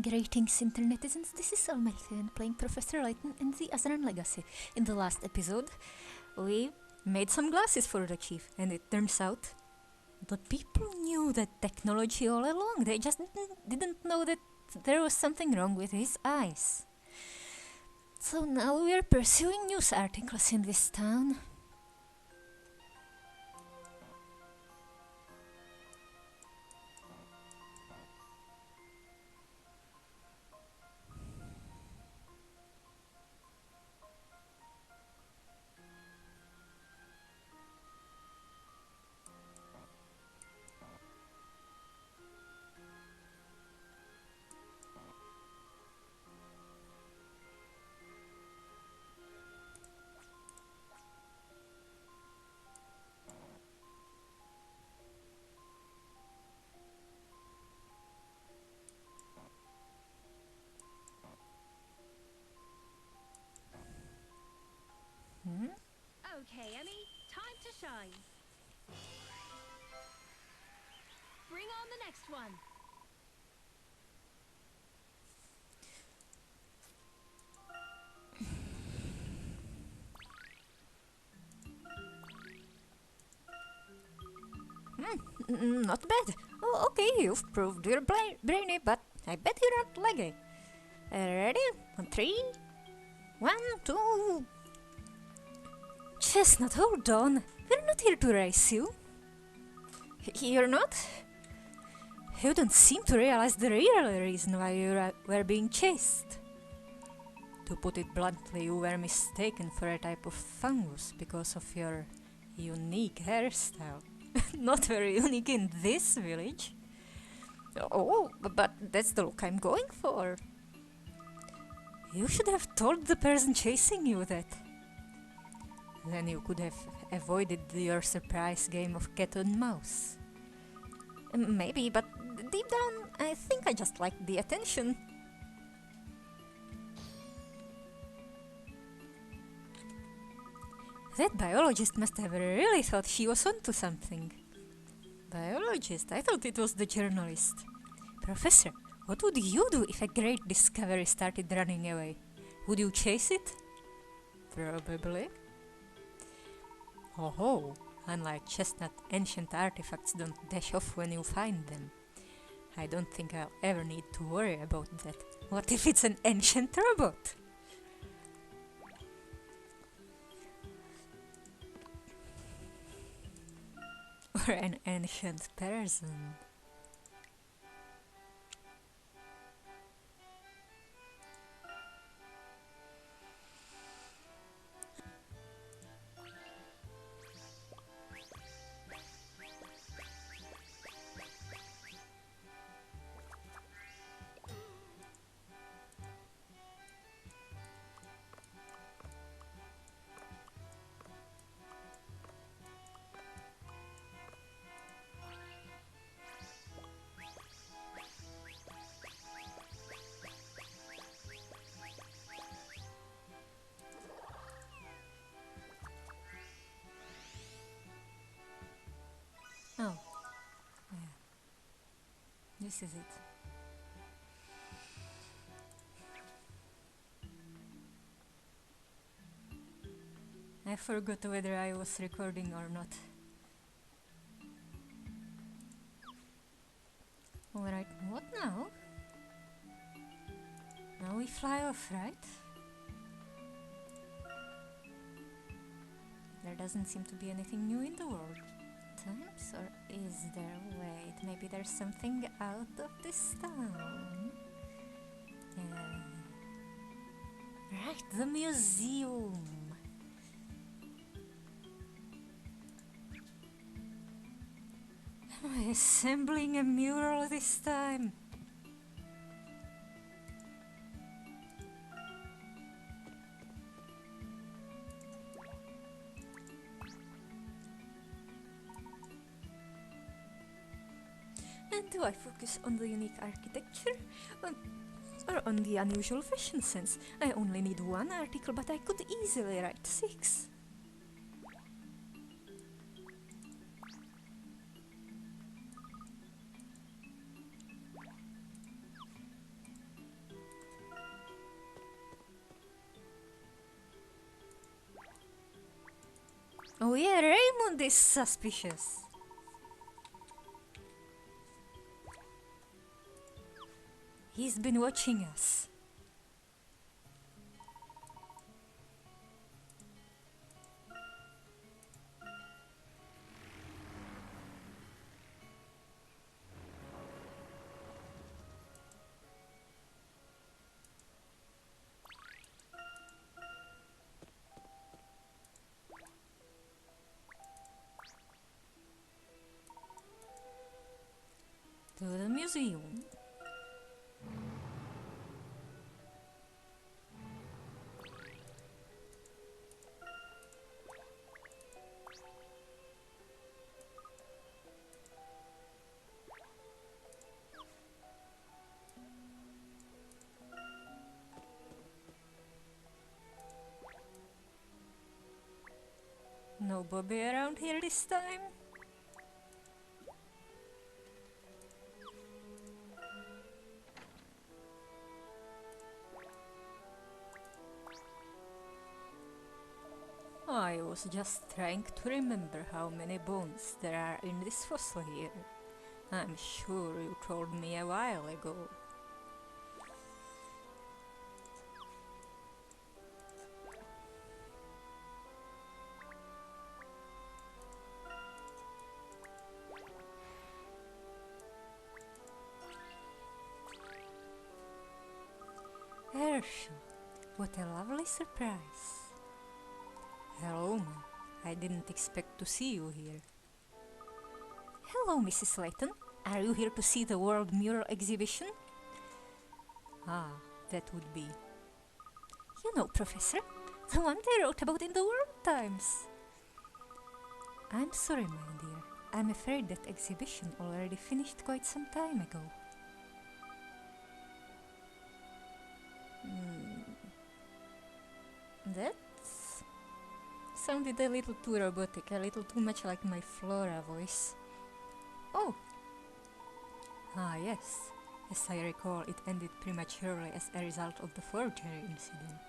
Greetings, internetizens. This is Elmerthien playing Professor Layton in the Azran Legacy. In the last episode, we made some glasses for the chief, and it turns out the people knew that technology all along. They just didn't know that there was something wrong with his eyes. So now we are pursuing news articles in this town. Okay, Emmy, time to shine. Bring on the next one. Not bad. Oh, okay, you've proved you're brainy, but I bet you're not leggy. Ready? On 3, 1, 2. Chestnut, hold on. We're not here to race you. You're not? You don't seem to realize the real reason why you were being chased. To put it bluntly, you were mistaken for a type of fungus because of your unique hairstyle. Not very unique in this village. Oh, but that's the look I'm going for. You should have told the person chasing you that. Then you could have avoided your surprise game of cat and mouse. Maybe, but deep down, I think I just liked the attention. That biologist must have really thought she was onto something. Biologist? I thought it was the journalist. Professor, what would you do if a great discovery started running away? Would you chase it? Probably. Oh, unlike Chestnut, ancient artifacts don't dash off when you find them. I don't think I'll ever need to worry about that. What if it's an ancient robot? Or an ancient person? Oh, yeah. This is it. I forgot whether I was recording or not. Alright, what now? Now we fly off, right? There doesn't seem to be anything new in the world. Times, or is there? Wait, maybe there's something out of this town. Right, the museum. Am I assembling a mural this time? And do I focus on the unique architecture? Or on the unusual fashion sense? I only need one article, but I could easily write 6. Oh yeah, Raymond is suspicious. He's been watching us. To the museum. No Bobby around here this time? I was just trying to remember how many bones there are in this fossil here. I'm sure you told me a while ago. Herschel, what a lovely surprise. Hello, Ma. I didn't expect to see you here. Hello, Mrs. Layton. Are you here to see the World Mural Exhibition? Ah, that would be. You know, Professor, the one they wrote about in the World Times. I'm sorry, my dear. I'm afraid that exhibition already finished quite some time ago. That sounded a little too robotic, a little too much like my Flora voice. Oh! Ah, yes. As I recall, it ended prematurely as a result of the forgery incident.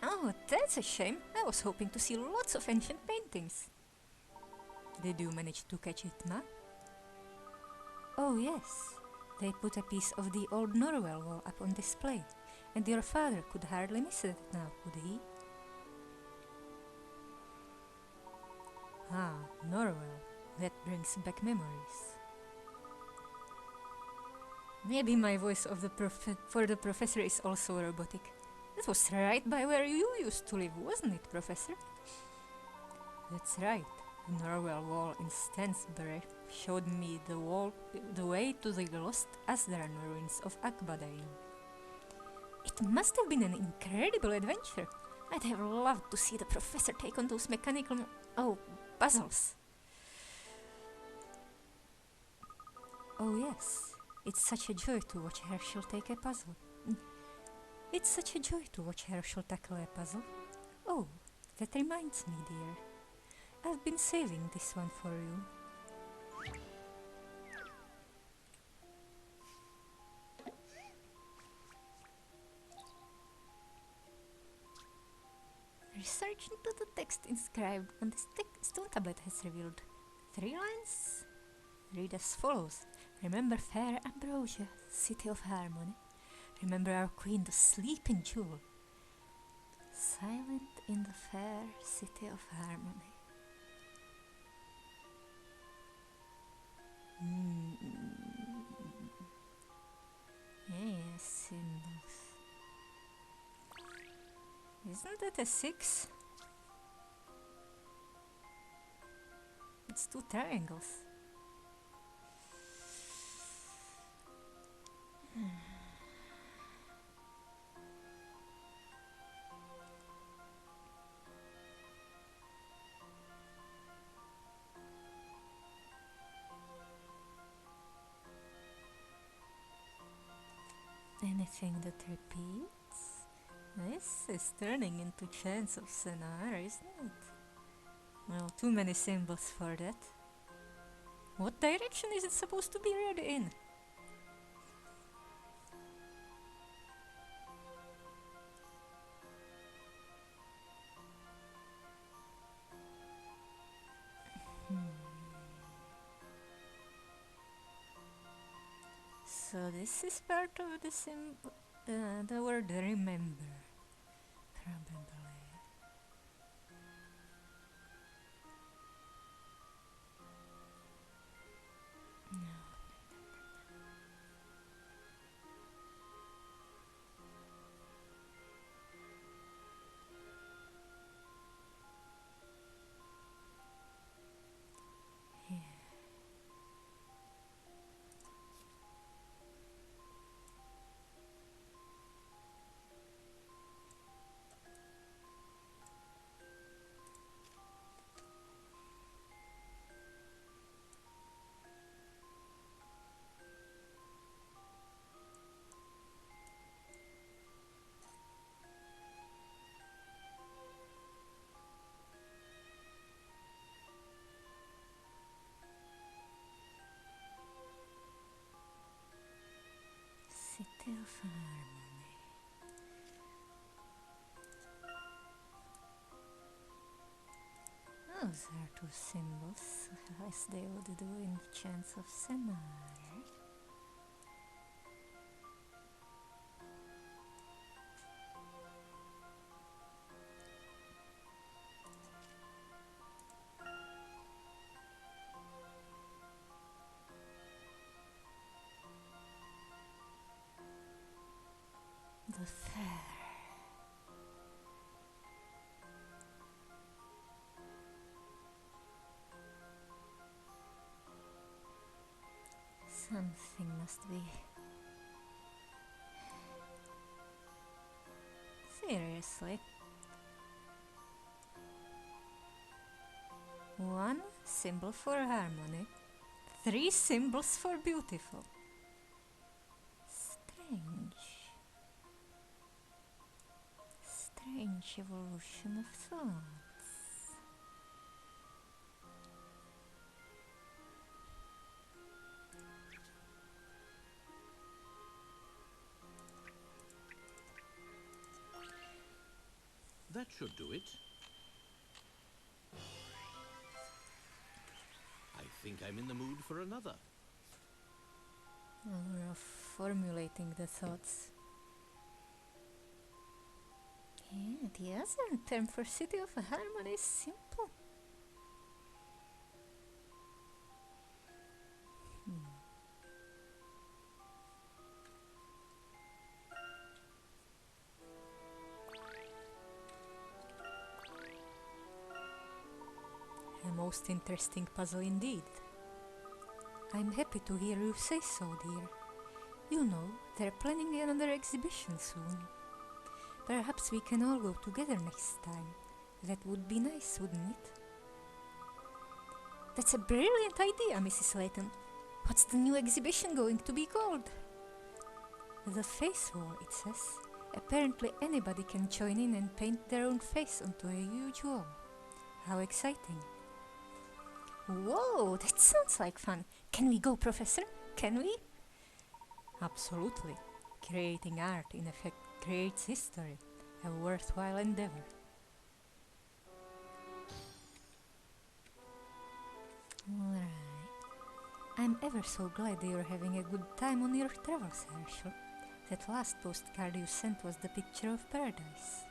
Oh, that's a shame. I was hoping to see lots of ancient paintings. Did you manage to catch it, Ma? Oh, yes. They put a piece of the old Norwell wall up on display, and your father could hardly miss it now, could he? Ah, Norwell. That brings back memories. Maybe my voice of the for the professor is also robotic. That was right by where you used to live, wasn't it, Professor? That's right. The Norwell Wall in Stansbury showed me the way to the lost Azran ruins of Akbadain. It must have been an incredible adventure. I'd have loved to see the professor take on those mechanical puzzles. Oh yes, it's such a joy to watch Herschel take a puzzle. It's such a joy to watch Herschel tackle a puzzle. Oh, that reminds me, dear. I've been saving this one for you. Research into the text inscribed on this stone tablet has revealed 3 lines. Read as follows. Remember fair Ambrosia, city of harmony. Remember our queen, the sleeping jewel. Silent in the fair city of harmony. Yes, symbols. Isn't that a 6? It's 2 triangles. Anything that repeats? This is turning into Chance of Sonar, isn't it? Well, too many symbols for that. What direction is it supposed to be read in? So this is part of the symbol, the word remember, probably. No. Yeah. City of Harmony. Those are two symbols, as they would do in Chants of Sennaar. The fair. Something must be. Seriously. One symbol for harmony, 3 symbols for beautiful. Strange evolution of thoughts. That should do it. I think I'm in the mood for another. Aurora formulating the thoughts. Yeah, the other term for City of Harmony is simple. A most interesting puzzle indeed. I'm happy to hear you say so, dear. You know, they're planning another exhibition soon. Perhaps we can all go together next time. That would be nice, wouldn't it? That's a brilliant idea, Mrs. Layton. What's the new exhibition going to be called? The Face Wall, it says. Apparently anybody can join in and paint their own face onto a huge wall. How exciting. Whoa, that sounds like fun. Can we go, Professor? Can we? Absolutely. Creating art, in effect, creates history. A worthwhile endeavor. Alright. I'm ever so glad you're having a good time on your travels, Herschel. That last postcard you sent was the picture of paradise.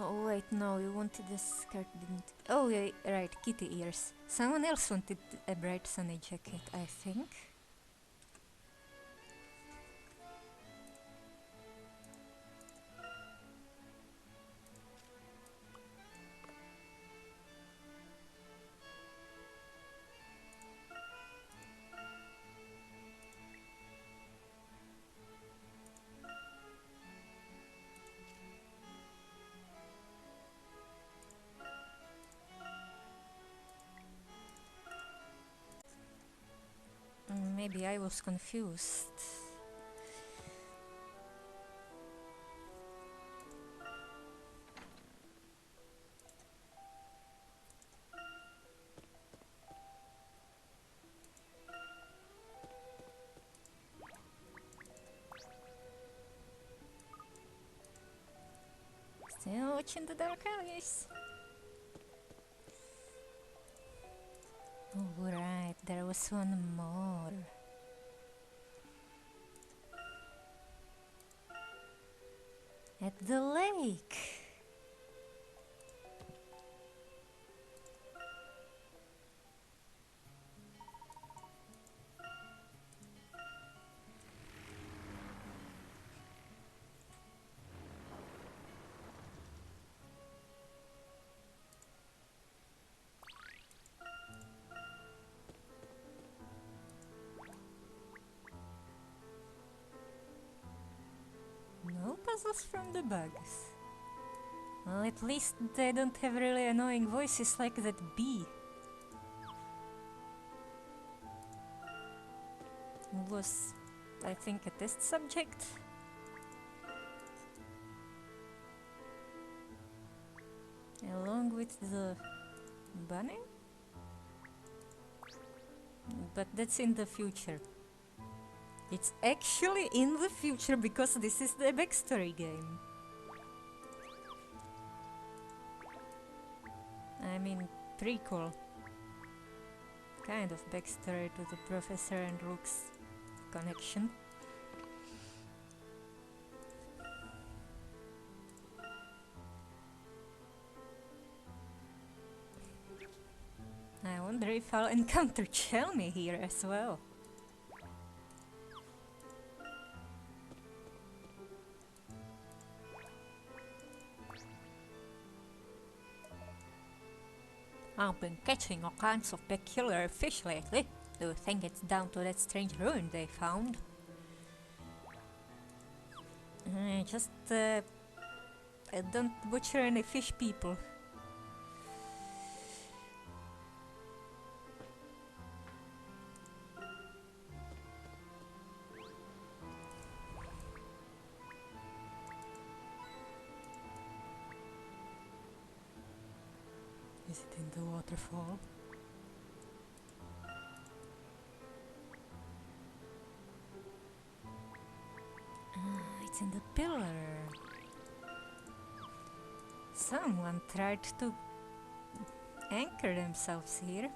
Oh, wait, no, you wanted a skirt, didn't... Oh, yeah, right, kitty ears. Someone else wanted a bright sunny jacket, I think. Maybe I was confused. Still watching the dark alleys. Oh, right, there was one more. At the lake. No puzzles from the bugs. Well, at least they don't have really annoying voices like that bee. Who was, I think, a test subject. Along with the bunny? But that's in the future. It's actually in the future because this is the backstory game. I mean, prequel. Kind of backstory to the Professor and Luke's connection. I wonder if I'll encounter Chelmy here as well. I've been catching all kinds of peculiar fish lately. Do you think it's down to that strange ruin they found? Don't butcher any fish people. Is it in the waterfall? It's in the pillar. Someone tried to anchor themselves here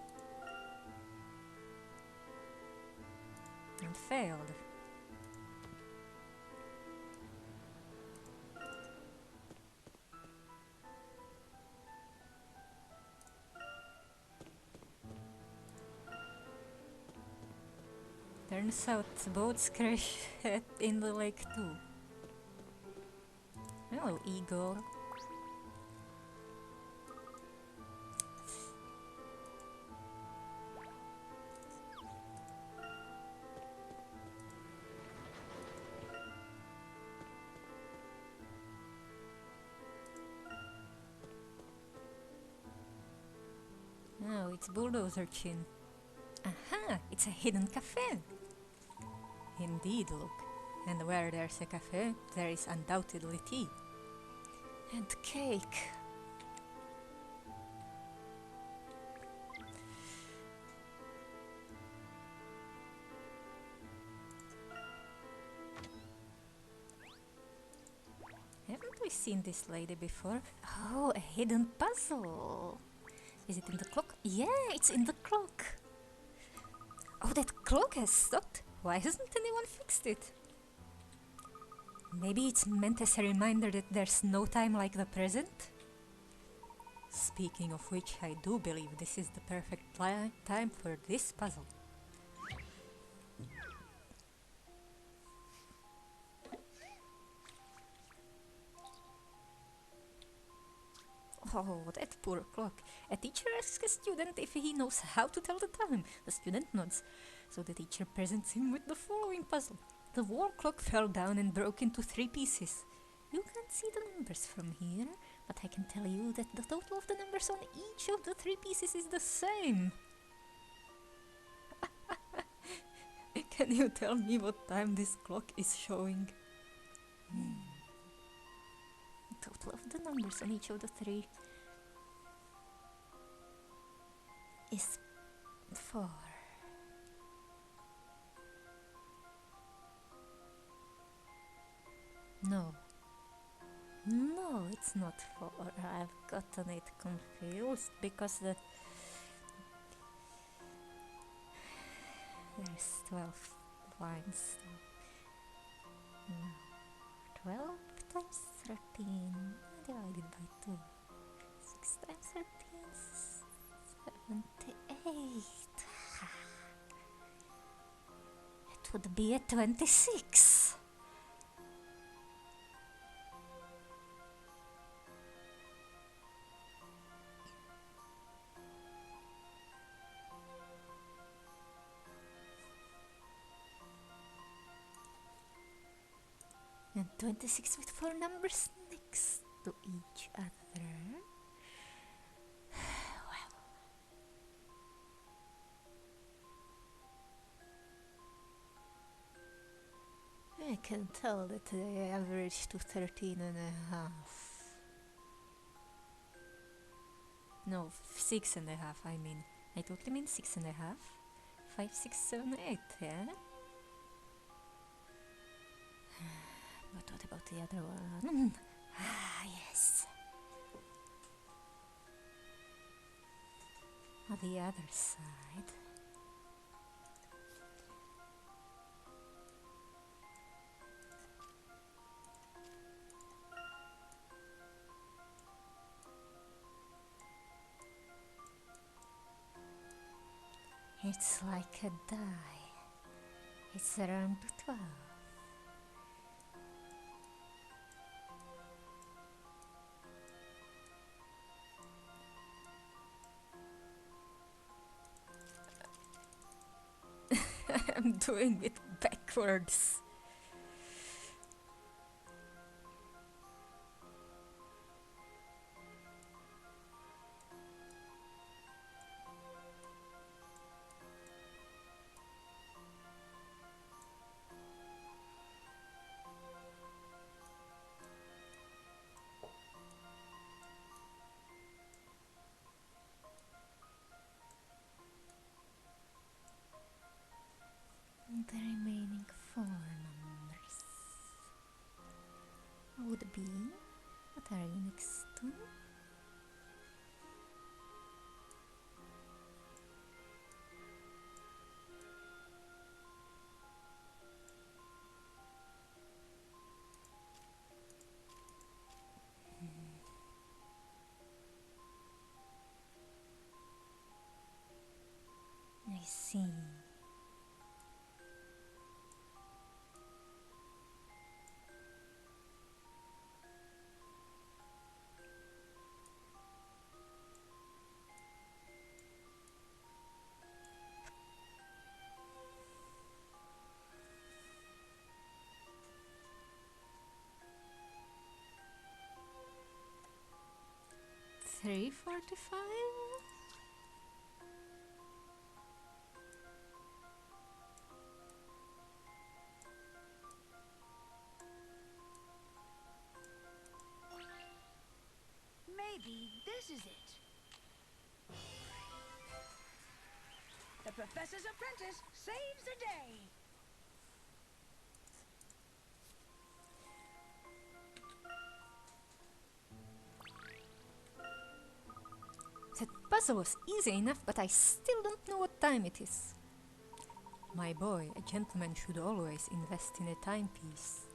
and failed. Turns out boats crash in the lake too. Hello, Igor. Oh, it's Bulldozer Chin. Aha! It's a hidden cafe! Indeed, look. And where there's a cafe, there is undoubtedly tea. And cake. Haven't we seen this lady before? Oh, a hidden puzzle. Is it in the clock? Yeah, it's in the clock. Oh, that clock has stopped. Why hasn't anyone fixed it? Maybe it's meant as a reminder that there's no time like the present? Speaking of which, I do believe this is the perfect time for this puzzle. Oh, that poor clock. A teacher asks a student if he knows how to tell the time. The student nods. So the teacher presents him with the following puzzle. The wall clock fell down and broke into 3 pieces. You can't see the numbers from here, but I can tell you that the total of the numbers on each of the 3 pieces is the same. Can you tell me what time this clock is showing? Total of the numbers on each of the three is 4. No. No, it's not 4. I've gotten it confused because there's 12 lines. No. 12 times 13 divided by 2. 6 times 13 is 78. It would be a 26. And 26 with 4 numbers next to each other. Well, I can tell that they average to 13 and a half. No, 6 and a half, I mean. I totally mean 6 and a half. 5, 6, 7, 8, yeah? But what about the other one? Ah, yes. On the other side. It's like a die. It's around 12. I'm doing it backwards. The remaining 4 numbers would be, what are you next to? I see. $3.45? Maybe this is it. The Professor's Apprentice saves the day. That puzzle was easy enough, but I still don't know what time it is. My boy, a gentleman should always invest in a timepiece.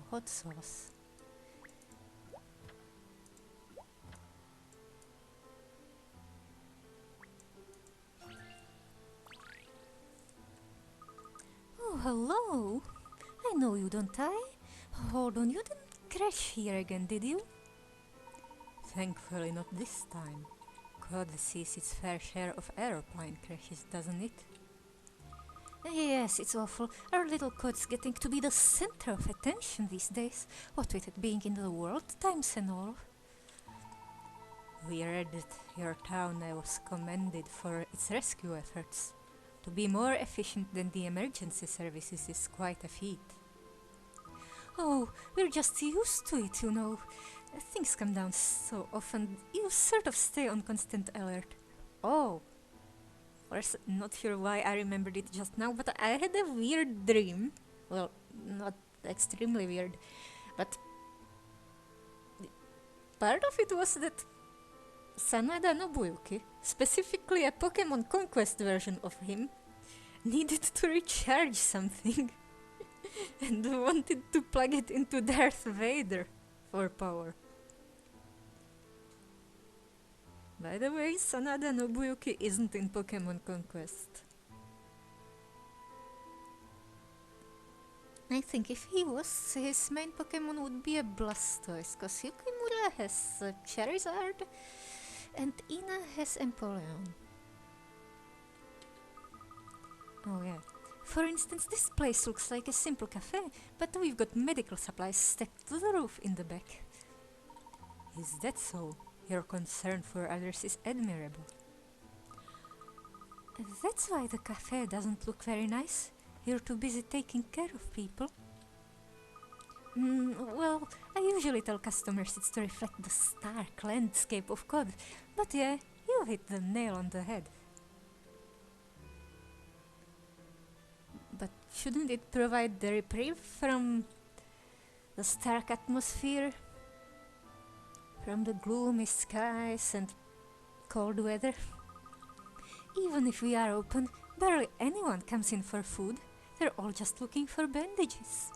Hot sauce. hello. I know you, don't I? Hold on, you didn't crash here again, did you? Thankfully not this time. God sees its fair share of aeroplane crashes, doesn't it? Yes, it's awful. Our little code's getting to be the center of attention these days. What with it being in the World Times and all. We read that your town was commended for its rescue efforts. To be more efficient than the emergency services is quite a feat. Oh, we're just used to it, you know. Things come down so often, you sort of stay on constant alert. Oh. Not sure why I remembered it just now, but I had a weird dream. Well, not extremely weird, but part of it was that Sanada Nobuyuki, specifically a Pokemon Conquest version of him, needed to recharge something and wanted to plug it into Darth Vader for power. By the way, Sanada Nobuyuki isn't in Pokemon Conquest. I think if he was, his main Pokemon would be a Blastoise, cause Yukimura has Charizard and Ina has Empoleon. Oh yeah. For instance, this place looks like a simple cafe, but we've got medical supplies stacked to the roof in the back. Is that so? Your concern for others is admirable. That's why the cafe doesn't look very nice. You're too busy taking care of people. Well, I usually tell customers it's to reflect the stark landscape of God, but yeah, you hit the nail on the head. But shouldn't it provide the reprieve from the stark atmosphere? From the gloomy skies and cold weather? Even if we are open, barely anyone comes in for food. They're all just looking for bandages.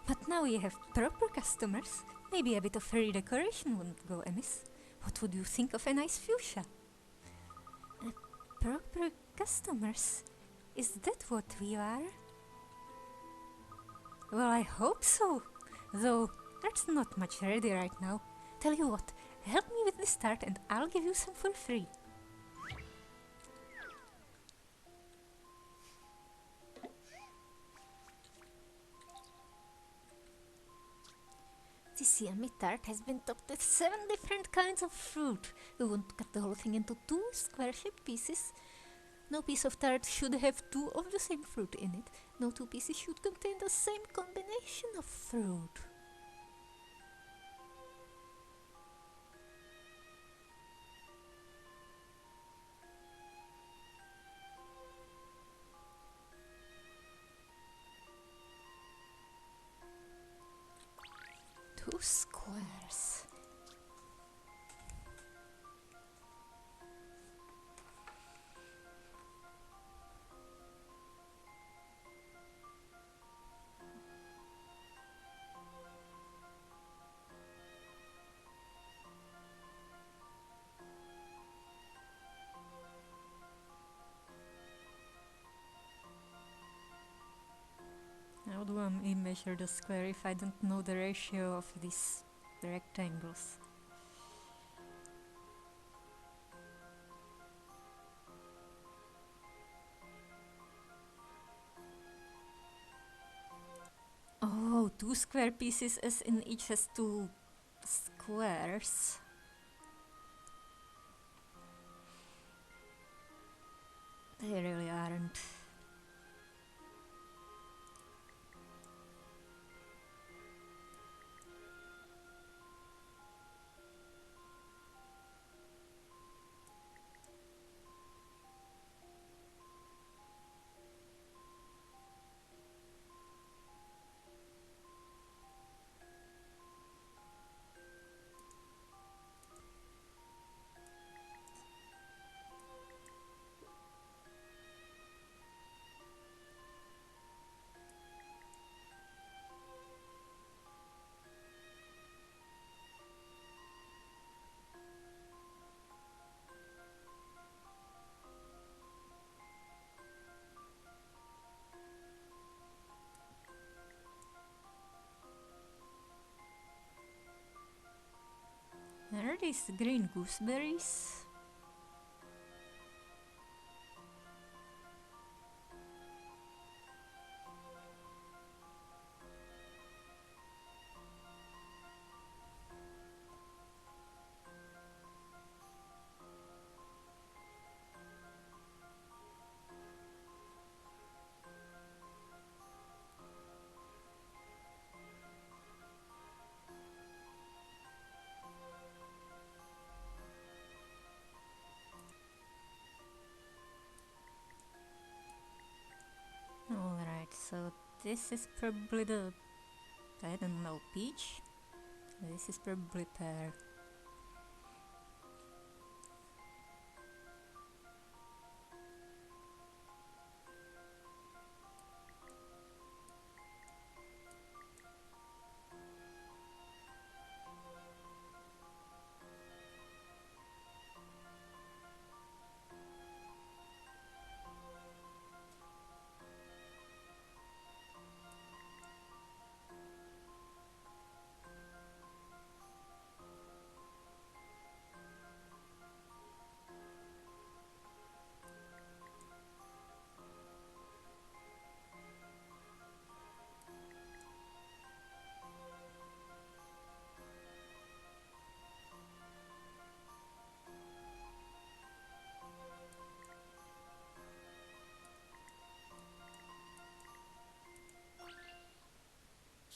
But now we have proper customers. Maybe a bit of redecoration wouldn't go amiss. What would you think of a nice fuchsia? Proper customers? Is that what we are? Well, I hope so. Though, there's not much ready right now. Tell you what, help me with the start and I'll give you some for free. This yummy tart has been topped with 7 different kinds of fruit. We won't cut the whole thing into 2 square-shaped pieces. No piece of tart should have 2 of the same fruit in it. No 2 pieces should contain the same combination of fruit. Two squares. How do I measure the square if I don't know the ratio of these rectangles? Oh, 2 square pieces as in each has 2 squares. They really aren't. Are these green gooseberries? Alright, so this is probably the, I don't know, peach? This is probably pear.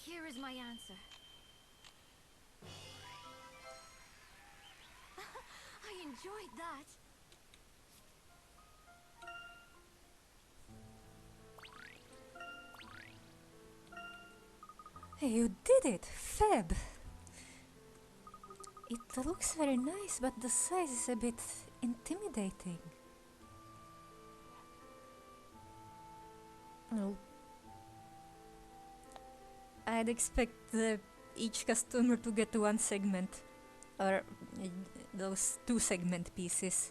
Here is my answer. I enjoyed that. Hey, you did it! Fab! It looks very nice, but the size is a bit intimidating. Well, I'd expect each customer to get one segment, or those 2 segment pieces.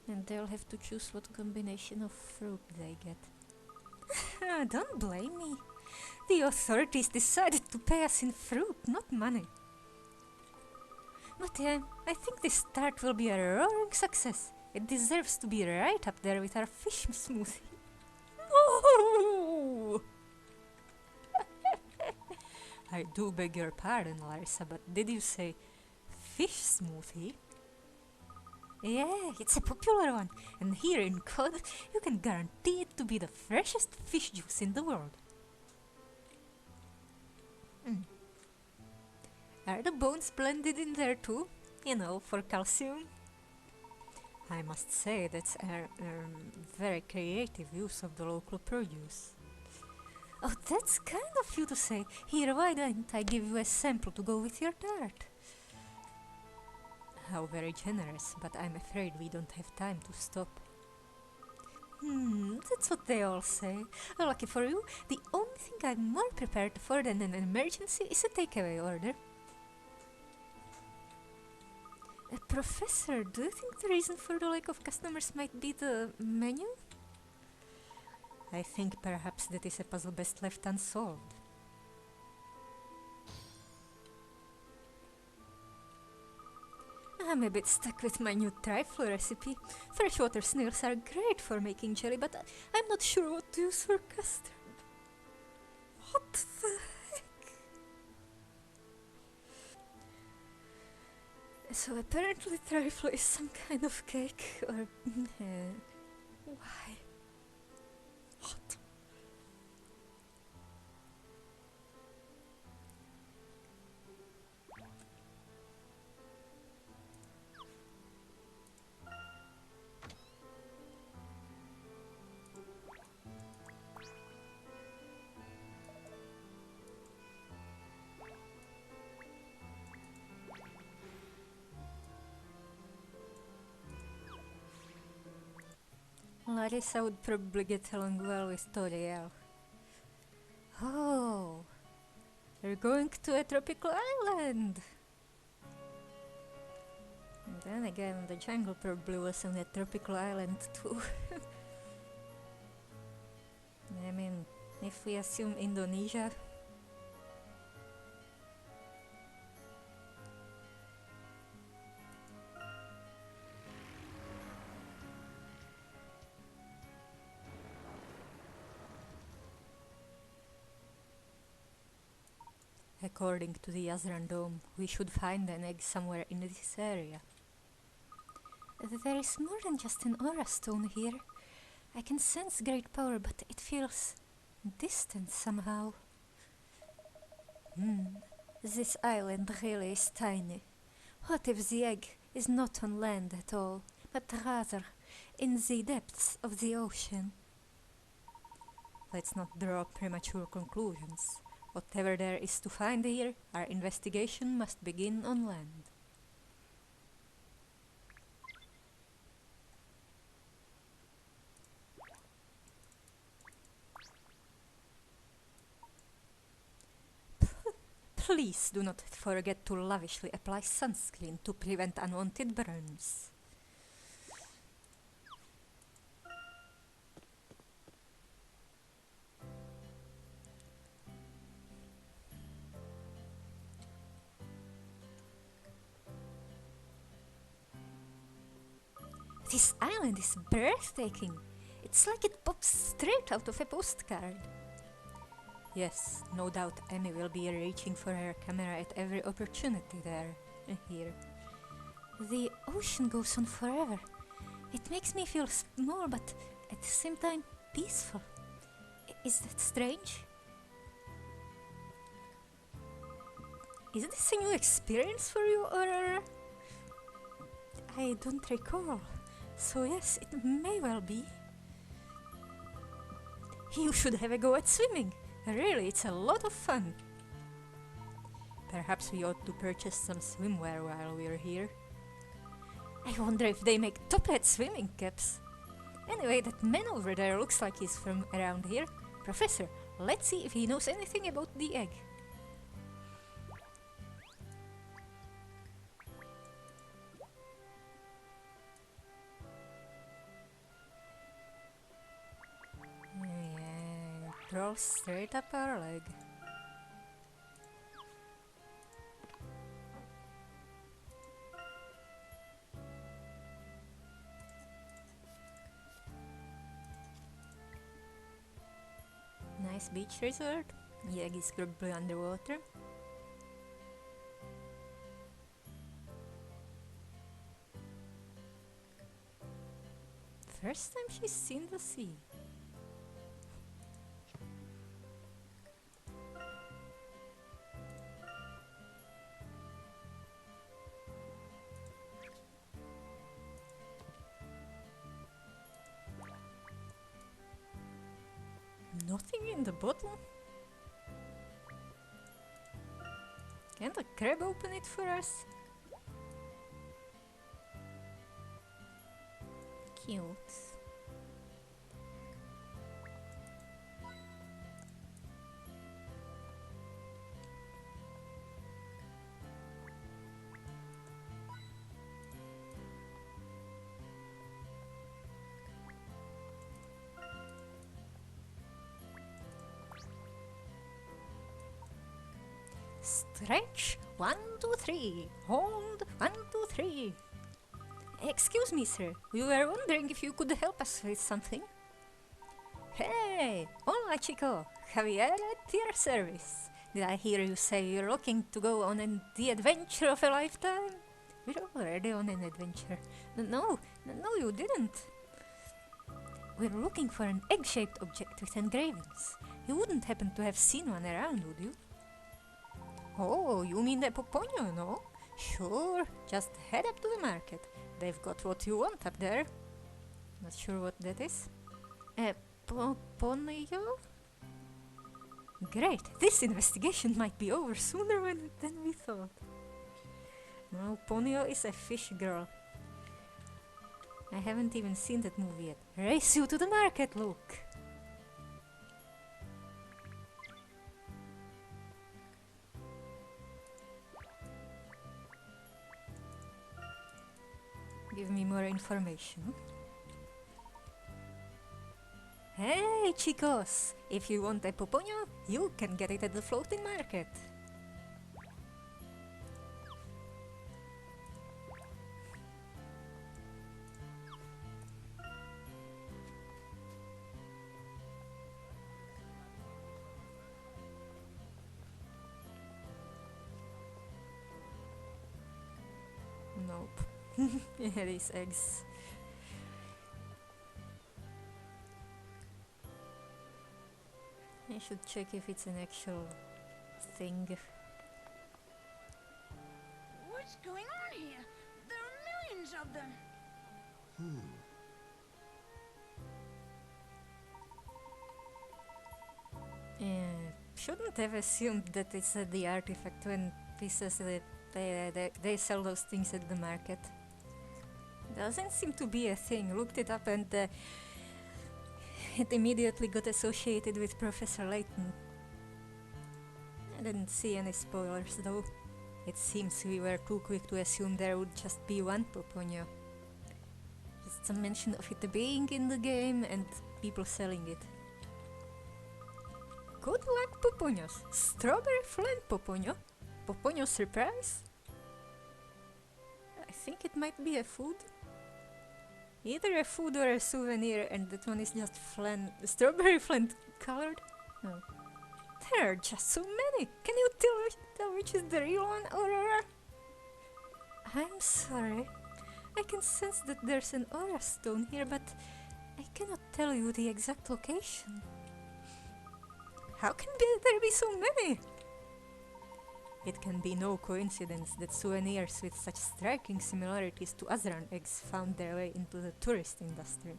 And they'll have to choose what combination of fruit they get. Don't blame me. The authorities decided to pay us in fruit, not money. But I think this tart will be a roaring success. It deserves to be right up there with our fish smoothie. Oh! I do beg your pardon, Larissa, but did you say fish smoothie? Yeah, it's a popular one, and here in Cod, you can guarantee it to be the freshest fish juice in the world. Are the bones blended in there too? You know, for calcium? I must say that's a very creative use of the local produce. Oh, that's kind of you to say. Here, why don't I give you a sample to go with your tart? How very generous, but I'm afraid we don't have time to stop. That's what they all say. Lucky for you, the only thing I'm more prepared for than an emergency is a takeaway order. Professor, do you think the reason for the lack of customers might be the menu? I think perhaps that is a puzzle best left unsolved. I'm a bit stuck with my new trifle recipe. Freshwater snails are great for making jelly, but I'm not sure what to use for custard. What the heck? So apparently trifle is some kind of cake, or... why? What? Larissa would probably get along well with Toriel. Oh, we're going to a tropical island! And then again, the jungle probably was on a tropical island too. I mean, if we assume Indonesia... According to the Azran Dome, we should find an egg somewhere in this area. There is more than just an aura stone here. I can sense great power, but it feels distant somehow. This island really is tiny. What if the egg is not on land at all, but rather in the depths of the ocean? Let's not draw premature conclusions. Whatever there is to find here, our investigation must begin on land. Please do not forget to lavishly apply sunscreen to prevent unwanted burns. This island is breathtaking. It's like it pops straight out of a postcard. Yes, no doubt Emmy will be reaching for her camera at every opportunity here. The ocean goes on forever. It makes me feel small, but at the same time peaceful. Is that strange? Is this a new experience for you, Aurora? I don't recall. So yes, it may well be. You should have a go at swimming. Really, it's a lot of fun. Perhaps we ought to purchase some swimwear while we're here. I wonder if they make top-hat swimming caps. Anyway, that man over there looks like he's from around here. Professor, let's see if he knows anything about the egg. Yeah, it rolls straight up our leg. Nice beach resort. The egg is probably underwater. First time she's seen the sea. Nothing in the bottle? Can't the crab open it for us? Cute. Stretch, 1, 2, 3. Hold, 1, 2, 3. Excuse me, sir. We were wondering if you could help us with something. Hey, hola chico. Javier at your service. Did I hear you say you're looking to go on the adventure of a lifetime? We're already on an adventure. No, you didn't. We're looking for an egg-shaped object with engravings. You wouldn't happen to have seen one around, would you? Oh, you mean the Poponio, no? Sure, just head up to the market. They've got what you want up there. Not sure what that is. Poponio? Great, this investigation might be over sooner than we thought. No, Ponyo is a fish girl. I haven't even seen that movie yet. Race you to the market, Luke! Give me more information. Hey, chicos! If you want a Poponyo, you can get it at the floating market. Nope. Yeah, these eggs. I should check if it's an actual thing. What's going on here? There are millions of them. Shouldn't have assumed that it's the artifact when pieces that they sell those things at the market. Doesn't seem to be a thing. Looked it up and it immediately got associated with Professor Layton. I didn't see any spoilers though. It seems we were too quick to assume there would just be one Poponyo. Just a mention of it being in the game and people selling it. Good luck, Poponyos. Strawberry flan Poponyo. Poponyo surprise? I think it might be a food. Either a food or a souvenir, and that one is just flan. Strawberry flan colored? No. There are just so many. Can you tell which is the real one, Aurora? I'm sorry. I can sense that there's an aura stone here, but I cannot tell you the exact location. How can there be so many? It can be no coincidence that souvenirs with such striking similarities to Azran eggs found their way into the tourist industry.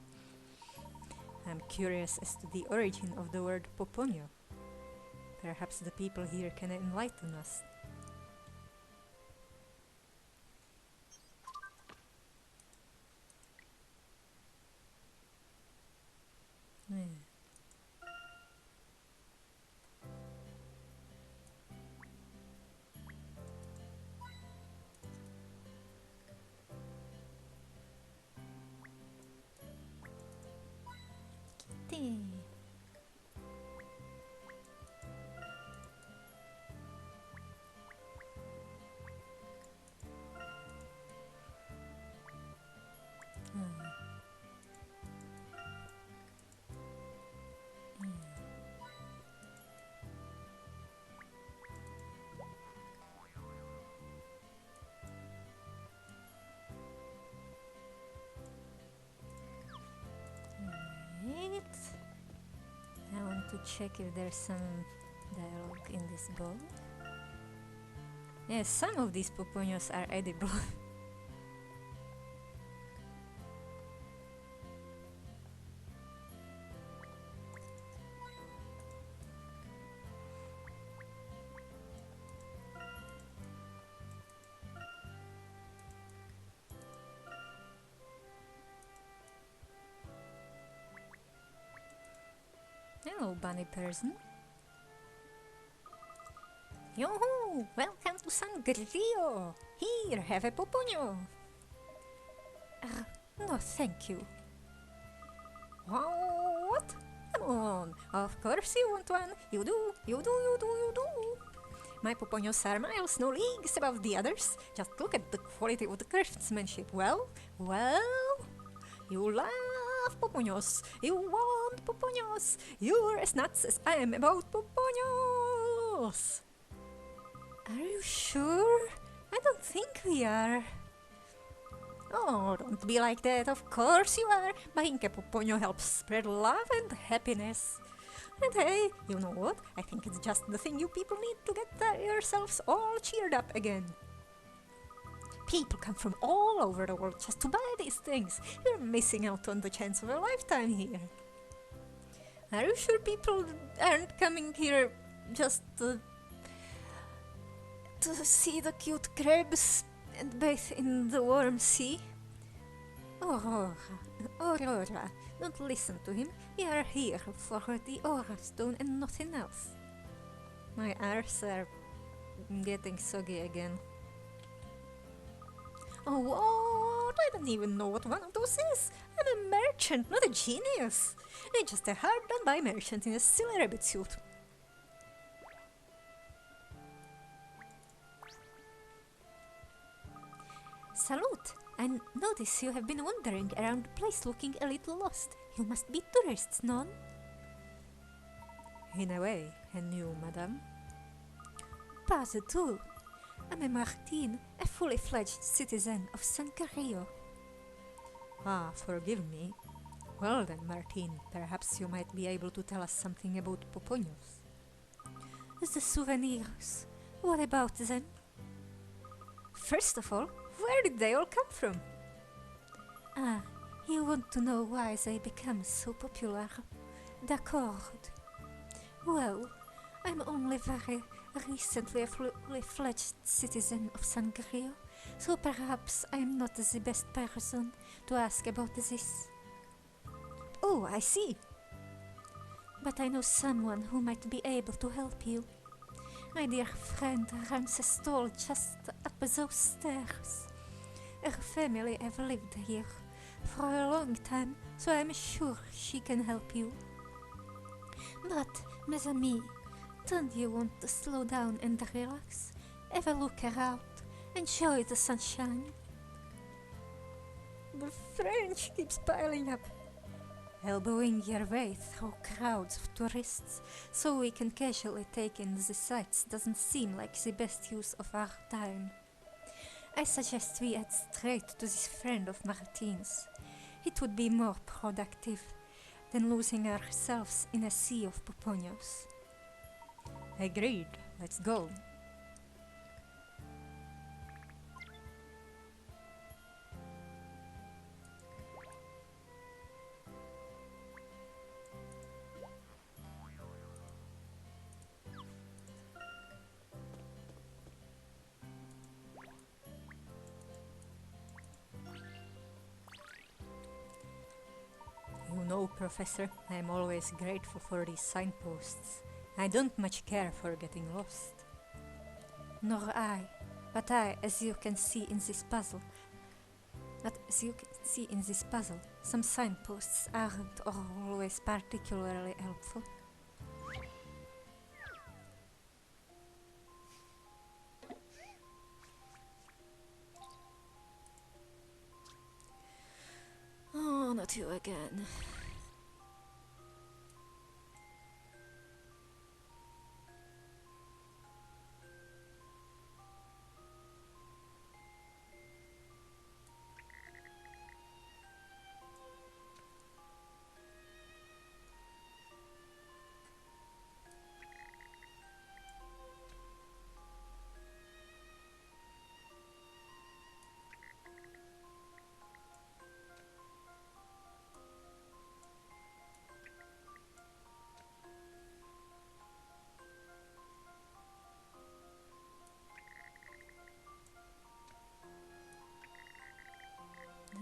I'm curious as to the origin of the word Poponyo. Perhaps the people here can enlighten us. Kitty. I want to check if there's some dialogue in this bowl. Yes, some of these Poponyos are edible. Hello, bunny person. Yo-hoo! Welcome to San Grillo! Here, have a Poponyo! No, thank you. What? Come on! Of course you want one! You do! You do! You do! You do! My Poponyos are miles, no leagues above the others. Just look at the quality of the craftsmanship. Well, you love Poponyos. You want Poponyos. You're as nuts as I am about Poponyos. Are you sure? I don't think we are. Oh, don't be like that. Of course you are. Buying a Poponyo helps spread love and happiness. And hey, you know what? I think it's just the thing you people need to get yourselves all cheered up again. People come from all over the world just to buy these things. You're missing out on the chance of a lifetime here. Are you sure people aren't coming here just to see the cute crabs and bathe in the warm sea? Oh, Aurora, don't listen to him. We are here for the Aura Stone and nothing else. My arms are getting soggy again. Oh, what? I don't even know what one of those is. I'm a merchant, not a genius. I'm just a hard-done-by merchant in a silly rabbit suit. Salute! I notice you have been wandering around the place looking a little lost. You must be tourists, non? In a way, and you, madame? Pas du tout. I'm a Martin, a fully fledged citizen of San Carrillo. Ah, forgive me. Well then, Martin, perhaps you might be able to tell us something about Popoños. The souvenirs. What about them? First of all, where did they all come from? Ah, you want to know why they become so popular? D'accord. Well, I'm only very recently a fully fledged citizen of San Carrillo, so perhaps I'm not the best person to ask about this. Oh, I see. But I know someone who might be able to help you. My dear friend runs a stall just up those stairs. Her family have lived here for a long time, so I'm sure she can help you. But, mes amis, don't you want to slow down and relax? Have a look around, enjoy the sunshine. The French keeps piling up, elbowing your way through crowds of tourists so we can casually take in the sights doesn't seem like the best use of our time. I suggest we head straight to this friend of Martine's. It would be more productive than losing ourselves in a sea of Popoños. Agreed, let's go. You know, Professor, I am always grateful for these signposts. I don't much care for getting lost. Nor I. But as you can see in this puzzle, some signposts aren't always particularly helpful. Oh, not you again.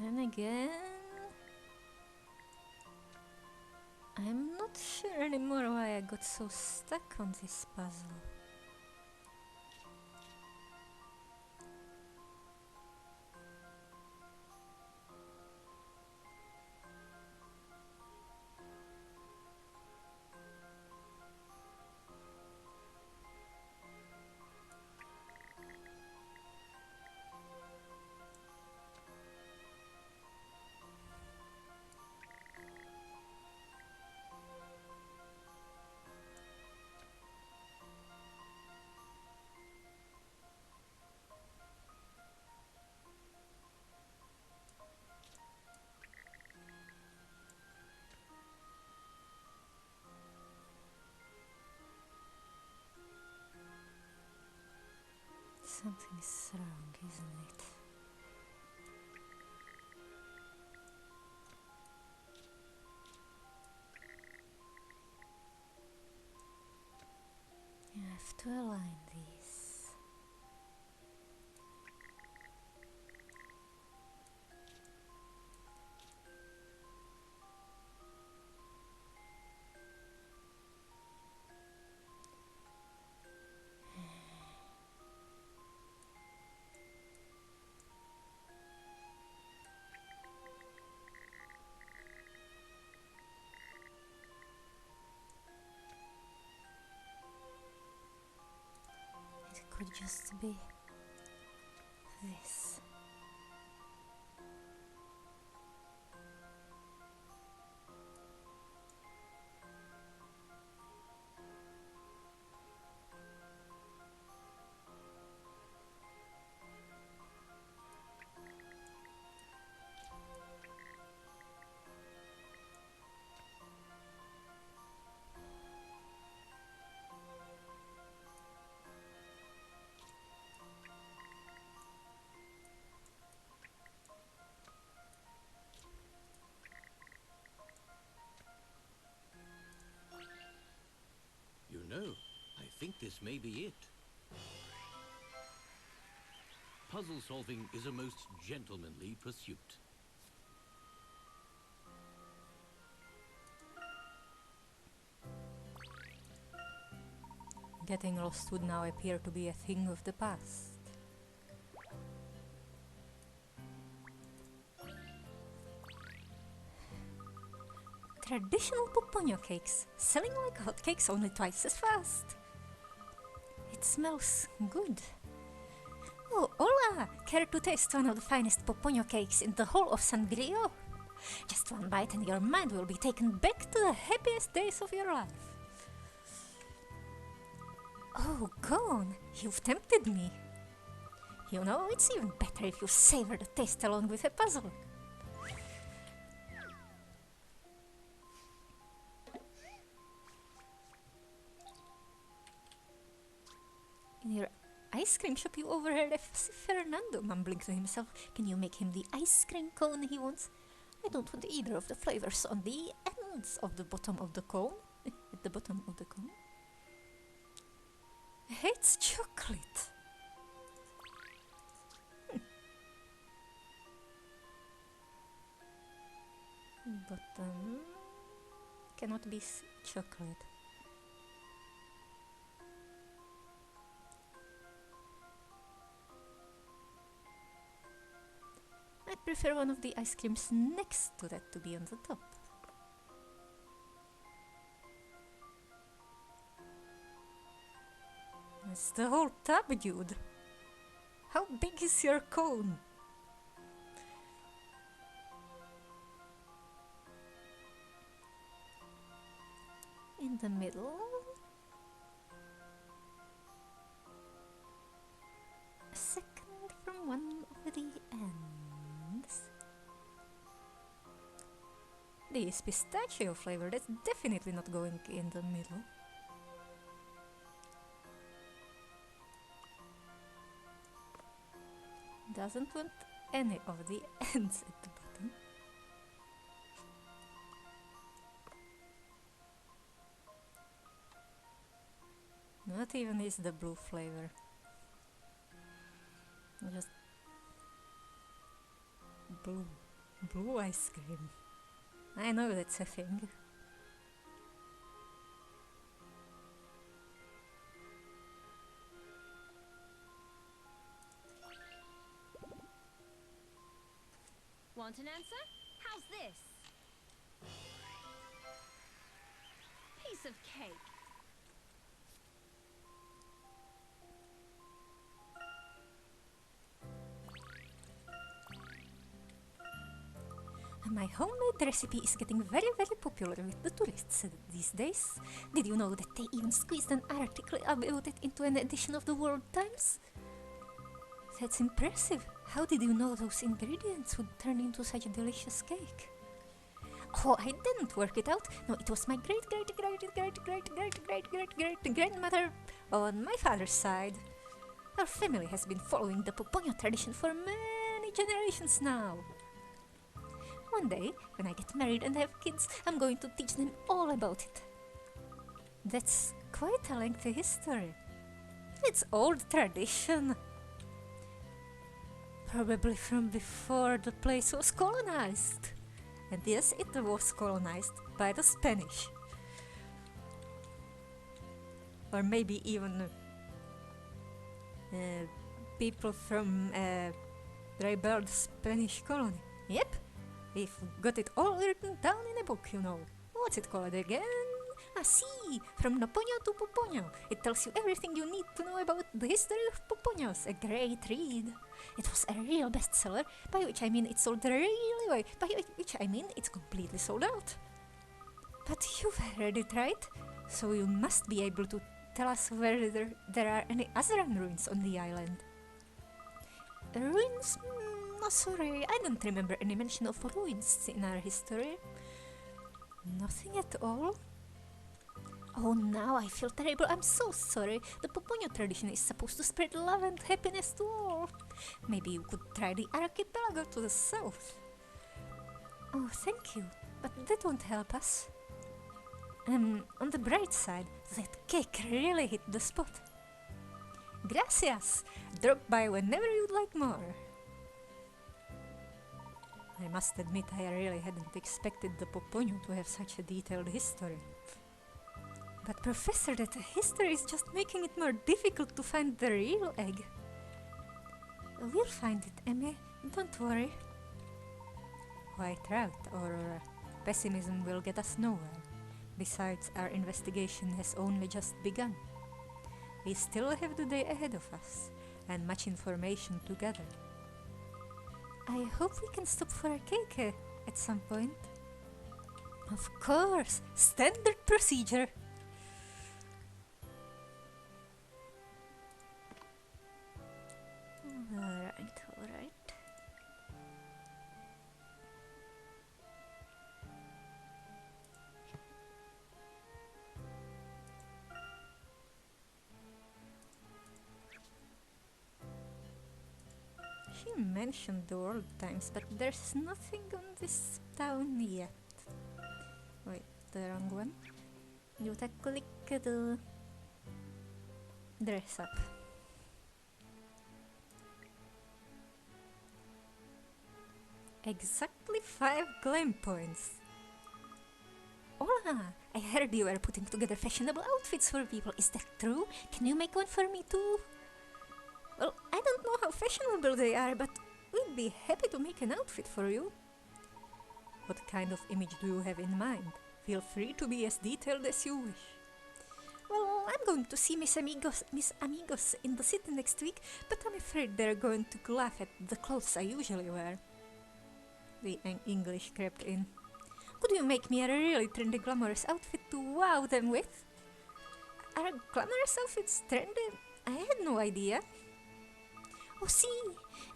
Then again, I'm not sure anymore why I got so stuck on this puzzle. Something's wrong, isn't it? I have to align these. It could just be this. this may be it. Puzzle solving is a most gentlemanly pursuit. Getting lost would now appear to be a thing of the past. Traditional puponio cakes, selling like hotcakes only twice as fast. It smells good. Oh, hola! Care to taste one of the finest puponio cakes in the whole of San Grillo? Just one bite and your mind will be taken back to the happiest days of your life. Oh, go on, you've tempted me. You know, it's even better if you savor the taste along with a puzzle. In your ice cream shop, you overheard F.C. Fernando mumbling to himself. Can you make him the ice cream cone he wants? I don't want either of the flavors on the ends of the bottom of the cone. At the bottom of the cone. It's chocolate. Bottom cannot be chocolate. I prefer one of the ice creams next to that to be on the top. It's the whole tub, dude. How big is your cone? In the middle. A second from one of the ends. This pistachio flavor, that's definitely not going in the middle. Doesn't want any of the ends at the bottom. Not even is the blue flavor. Just blue ice cream. I know that's a thing. Want an answer? How's this? Piece of cake. My homemade recipe is getting very popular with the tourists these days. Did you know that they even squeezed an article about it into an edition of the World Times? That's impressive. How did you know those ingredients would turn into such a delicious cake? Oh, I didn't work it out. No, it was my great-great-great-great-great-great-great-great-grandmother on my father's side. Our family has been following the puponio tradition for many generations now. One day, when I get married and have kids, I'm going to teach them all about it. That's quite a lengthy history. It's old tradition. Probably from before the place was colonized. And yes, it was colonized by the Spanish. Or maybe even people from rebelled Spanish colony. Yep, we've got it all written down in a book, you know. What's it called again? Ah, see, from Noponio to Puponio. It tells you everything you need to know about the history of Puponios. A great read. It was a real bestseller, by which I mean it sold really well, by which I mean it's completely sold out. But you've read it, right? So you must be able to tell us whether there are any Azran ruins on the island. Ruins? No, sorry, I don't remember any mention of ruins in our history. Nothing at all? Oh, now I feel terrible. I'm so sorry. The Puponio tradition is supposed to spread love and happiness to all. Maybe you could try the archipelago to the south. Oh, thank you. But that won't help us. On the bright side, that cake really hit the spot. Gracias! Drop by whenever you'd like more. I must admit I really hadn't expected the Poponio to have such a detailed history. But Professor, that history is just making it more difficult to find the real egg. We'll find it, Emmy. Don't worry. Quite right, Aurora. Pessimism will get us nowhere. Besides, our investigation has only just begun. We still have the day ahead of us, and much information to gather. I hope we can stop for a cake at some point. Of course! Standard procedure! Alright. She mentioned the world times, but there's nothing on this town yet. Wait, the wrong one. You click the dress up. Exactly 5 claim points. Hola! I heard you were putting together fashionable outfits for people. Is that true? Can you make one for me too? Well, I don't know how fashionable they are, but we'd be happy to make an outfit for you. What kind of image do you have in mind? Feel free to be as detailed as you wish. Well, I'm going to see Miss Amigos in the city next week, but I'm afraid they're going to laugh at the clothes I usually wear. The English crept in. Could you make me a really trendy, glamorous outfit to wow them with? Are glamorous outfits trendy? I had no idea. Oh, see,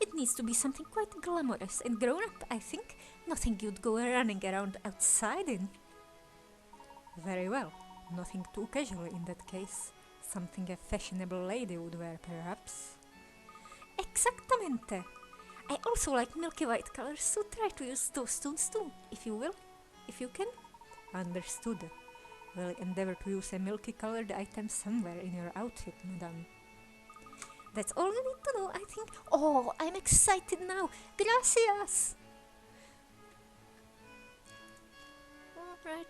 it needs to be something quite glamorous and grown up, I think. Nothing you'd go running around outside in. Very well, nothing too casual in that case. Something a fashionable lady would wear, perhaps. Exactamente! I also like milky white colors, so try to use those tones too, if you will. If you can. Understood. Will endeavor to use a milky colored item somewhere in your outfit, madame. That's all you need to know, I think. Oh, I'm excited now. Gracias!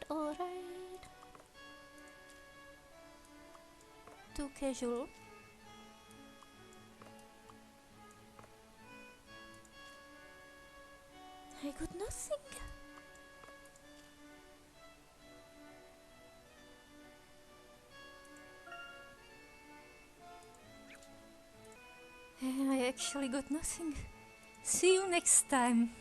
Alright. Too casual. I got nothing. I actually got nothing. See you next time.